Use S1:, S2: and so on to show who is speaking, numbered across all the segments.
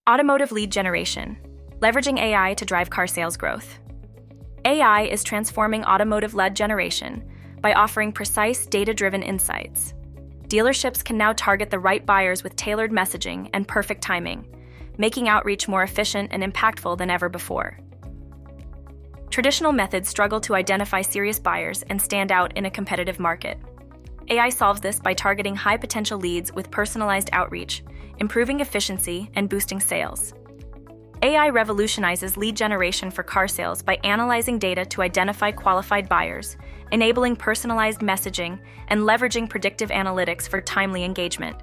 S1: Automotive lead generation, leveraging AI to drive car sales growth. AI is transforming automotive lead generation by offering precise, data-driven insights. Dealerships can now target the right buyers with tailored messaging and perfect timing, making outreach more efficient and impactful than ever before. Traditional methods struggle to identify serious buyers and stand out in a competitive market. AI solves this by targeting high-potential leads with personalized outreach, improving efficiency and boosting sales. AI revolutionizes lead generation for car sales by analyzing data to identify qualified buyers, enabling personalized messaging, and leveraging predictive analytics for timely engagement.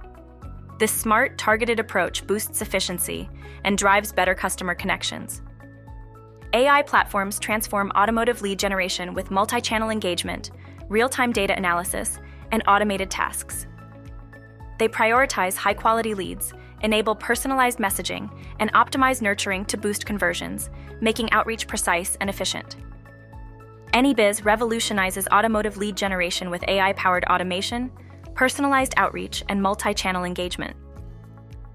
S1: This smart, targeted approach boosts efficiency and drives better customer connections. AI platforms transform automotive lead generation with multi-channel engagement, real-time data analysis, and automated tasks. They prioritize high-quality leads, enable personalized messaging, and optimize nurturing to boost conversions, making outreach precise and efficient. AnyBiz revolutionizes automotive lead generation with AI-powered automation, personalized outreach, and multi-channel engagement.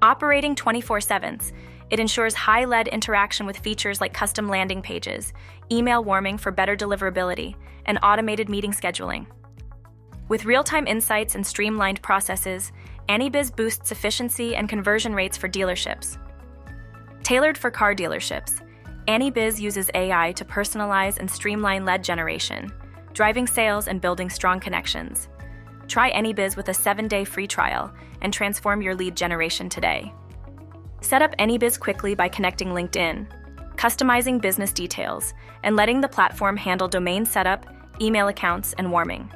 S1: Operating 24/7, it ensures high lead interaction with features like custom landing pages, email warming for better deliverability, and automated meeting scheduling. With real-time insights and streamlined processes, AnyBiz boosts efficiency and conversion rates for dealerships. Tailored for car dealerships, AnyBiz uses AI to personalize and streamline lead generation, driving sales and building strong connections. Try AnyBiz with a 7-day free trial and transform your lead generation today. Set up AnyBiz quickly by connecting LinkedIn, customizing business details, and letting the platform handle domain setup, email accounts, and warming.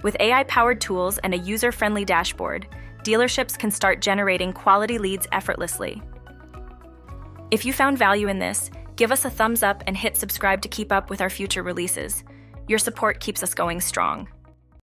S1: With AI-powered tools and a user-friendly dashboard, dealerships can start generating quality leads effortlessly. If you found value in this, give us a thumbs up and hit subscribe to keep up with our future releases. Your support keeps us going strong.